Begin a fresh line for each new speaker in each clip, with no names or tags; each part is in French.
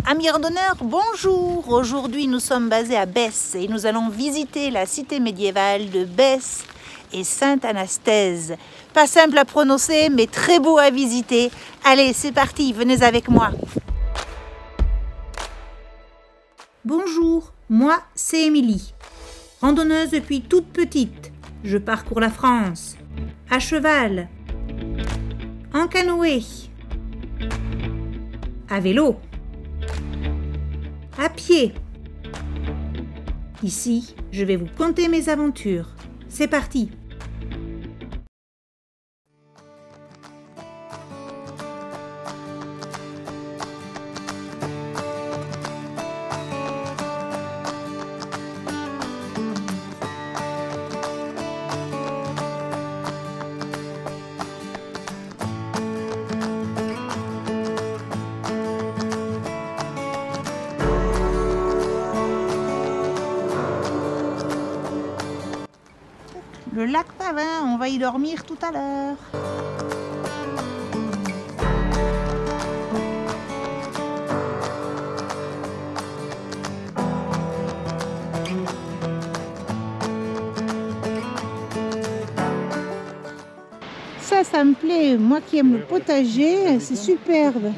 Amis randonneurs, bonjour! Aujourd'hui, nous sommes basés à Besse et nous allons visiter la cité médiévale de Besse et Sainte-Anastaise. Pas simple à prononcer, mais très beau à visiter. Allez, c'est parti, venez avec moi. Bonjour, moi c'est Émilie. Randonneuse depuis toute petite, je parcours la France. À cheval, en canoë, à vélo, à pied. Ici, je vais vous conter mes aventures. C'est parti! Le lac Pavin, on va y dormir tout à l'heure. Ça me plaît. Moi qui aime le potager, c'est superbe.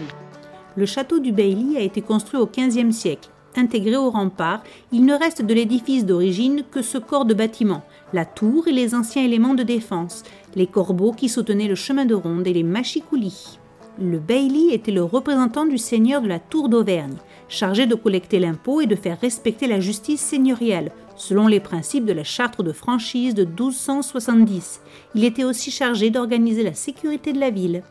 Le château du Bailly a été construit au XVe siècle. Intégré au rempart, il ne reste de l'édifice d'origine que ce corps de bâtiment, la tour et les anciens éléments de défense, les corbeaux qui soutenaient le chemin de ronde et les machicoulis. Le Bailly était le représentant du seigneur de la tour d'Auvergne, chargé de collecter l'impôt et de faire respecter la justice seigneuriale, selon les principes de la charte de franchise de 1270. Il était aussi chargé d'organiser la sécurité de la ville.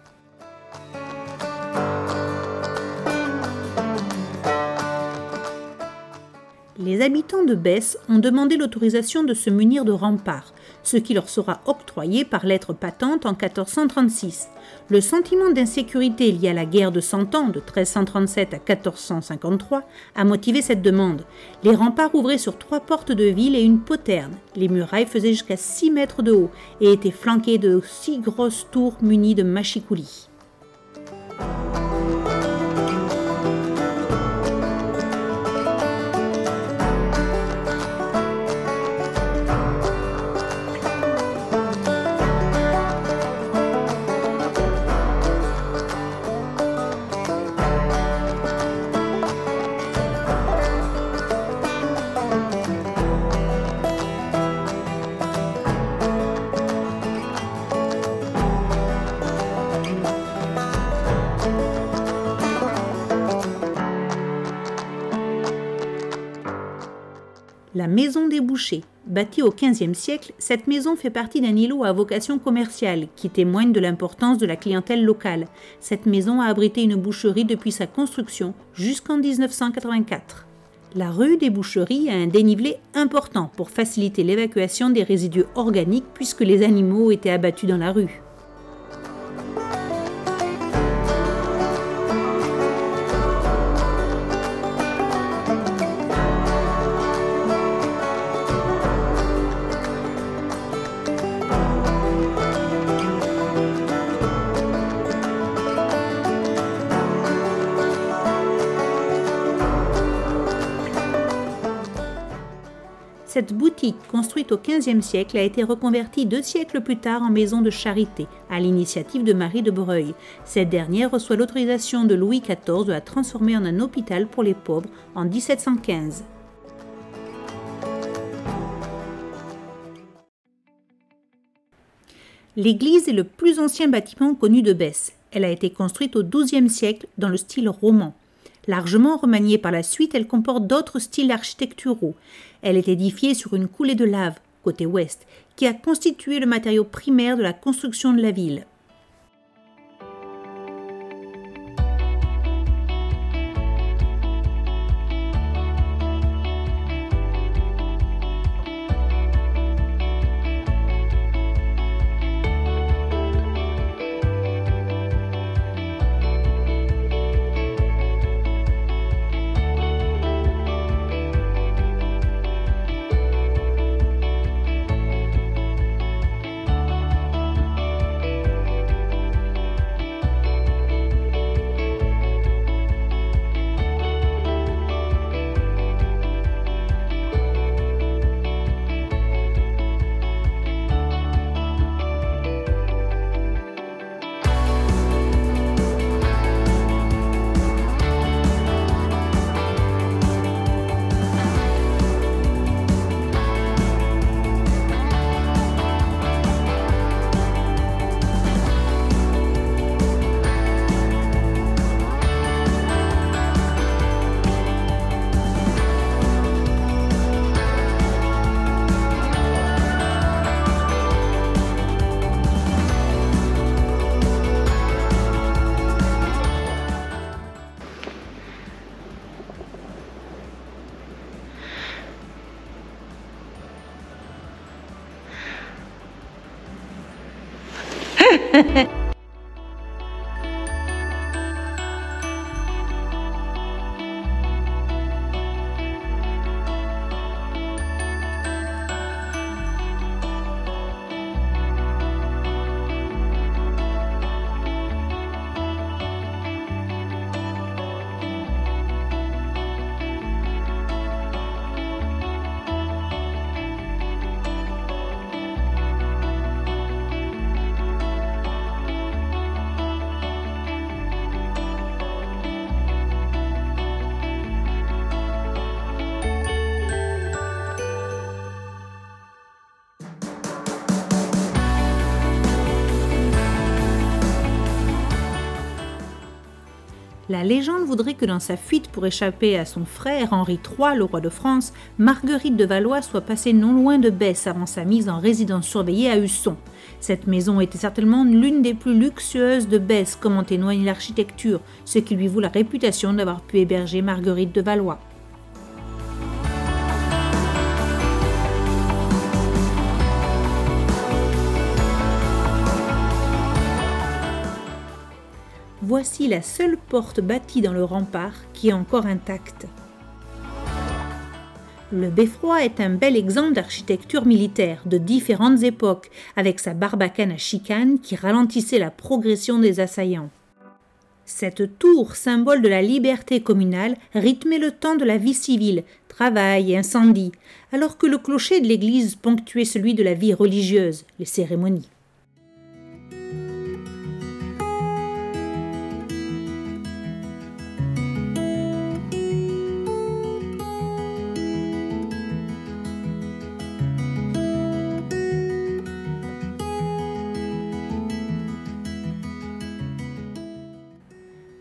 Les habitants de Besse ont demandé l'autorisation de se munir de remparts, ce qui leur sera octroyé par lettre patente en 1436. Le sentiment d'insécurité lié à la guerre de Cent Ans de 1337 à 1453 a motivé cette demande. Les remparts ouvraient sur 3 portes de ville et une poterne. Les murailles faisaient jusqu'à 6 mètres de haut et étaient flanquées de 6 grosses tours munies de machicoulis. La maison des bouchers. Bâtie au XVe siècle, cette maison fait partie d'un îlot à vocation commerciale qui témoigne de l'importance de la clientèle locale. Cette maison a abrité une boucherie depuis sa construction jusqu'en 1984. La rue des Boucheries a un dénivelé important pour faciliter l'évacuation des résidus organiques puisque les animaux étaient abattus dans la rue. Cette boutique, construite au XVe siècle, a été reconvertie 2 siècles plus tard en maison de charité, à l'initiative de Marie de Breuil. Cette dernière reçoit l'autorisation de Louis XIV de la transformer en un hôpital pour les pauvres en 1715. L'église est le plus ancien bâtiment connu de Besse. Elle a été construite au XIIe siècle dans le style roman. Largement remaniée par la suite, elle comporte d'autres styles architecturaux. Elle est édifiée sur une coulée de lave, côté ouest, qui a constitué le matériau primaire de la construction de la ville. La légende voudrait que dans sa fuite pour échapper à son frère Henri III, le roi de France, Marguerite de Valois soit passée non loin de Besse avant sa mise en résidence surveillée à Usson. Cette maison était certainement l'une des plus luxueuses de Besse, comme en témoigne l'architecture, ce qui lui vaut la réputation d'avoir pu héberger Marguerite de Valois. Voici la seule porte bâtie dans le rempart qui est encore intacte. Le beffroi est un bel exemple d'architecture militaire de différentes époques, avec sa barbacane à chicane qui ralentissait la progression des assaillants. Cette tour, symbole de la liberté communale, rythmait le temps de la vie civile, travail et incendie, alors que le clocher de l'église ponctuait celui de la vie religieuse, les cérémonies.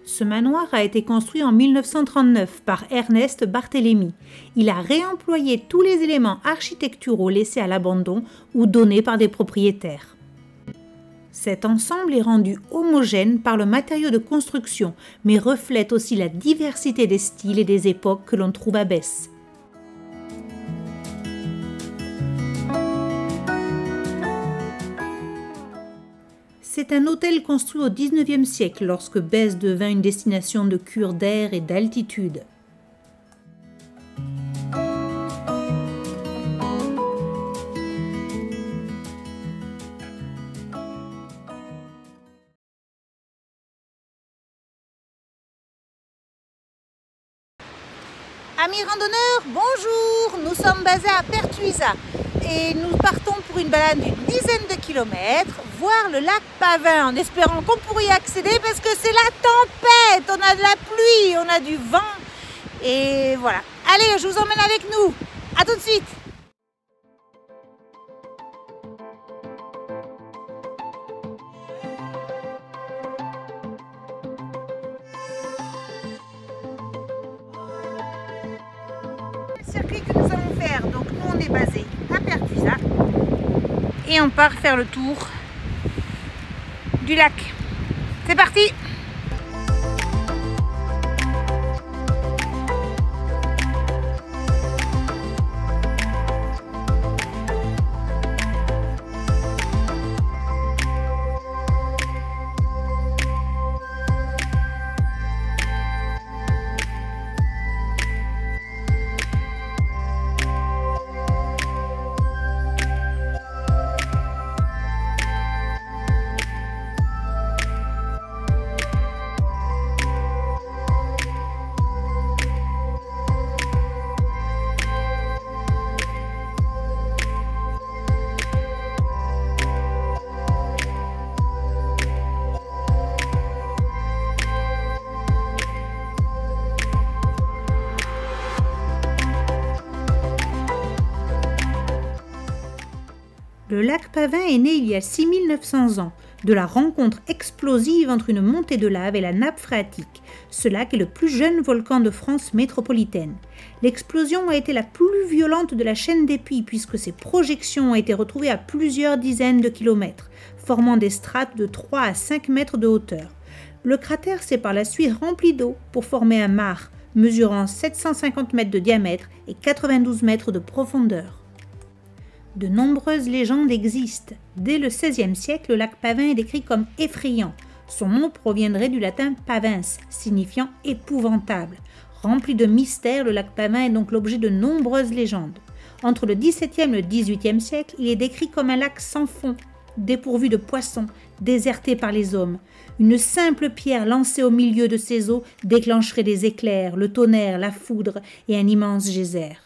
Ce manoir a été construit en 1939 par Ernest Barthélemy. Il a réemployé tous les éléments architecturaux laissés à l'abandon ou donnés par des propriétaires. Cet ensemble est rendu homogène par le matériau de construction, mais reflète aussi la diversité des styles et des époques que l'on trouve à Besse. C'est un hôtel construit au XIXe siècle lorsque Besse devint une destination de cure d'air et d'altitude.
Amis randonneurs, bonjour! Nous sommes basés à Pertuisa et nous partons pour une balade d'une dizaine de kilomètres, voir le lac Pavin en espérant qu'on pourrait y accéder parce que c'est la tempête, on a de la pluie, on a du vent et voilà. Allez, je vous emmène avec nous, à tout de suite! Circuit que nous allons faire, donc nous on est basé à Pertuisa et on part faire le tour du lac. C'est parti!
Le lac Pavin est né il y a 6900 ans, de la rencontre explosive entre une montée de lave et la nappe phréatique. Ce lac est le plus jeune volcan de France métropolitaine. L'explosion a été la plus violente de la chaîne des Puys puisque ses projections ont été retrouvées à plusieurs dizaines de kilomètres, formant des strates de 3 à 5 mètres de hauteur. Le cratère s'est par la suite rempli d'eau pour former un mare, mesurant 750 mètres de diamètre et 92 mètres de profondeur. De nombreuses légendes existent. Dès le XVIe siècle, le lac Pavin est décrit comme effrayant. Son nom proviendrait du latin pavens, signifiant épouvantable. Rempli de mystères, le lac Pavin est donc l'objet de nombreuses légendes. Entre le XVIIe et le XVIIIe siècle, il est décrit comme un lac sans fond, dépourvu de poissons, déserté par les hommes. Une simple pierre lancée au milieu de ses eaux déclencherait des éclairs, le tonnerre, la foudre et un immense geyser.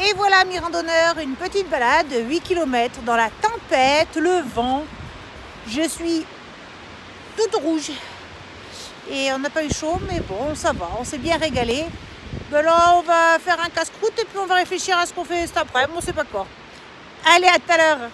Et voilà, amis randonneurs, une petite balade de 8 km dans la tempête, le vent. Je suis toute rouge et on n'a pas eu chaud, mais bon, ça va, on s'est bien régalé. Ben là, on va faire un casse-croûte et puis on va réfléchir à ce qu'on fait cet après-midi, on ne sait pas quoi. Allez, à tout à l'heure.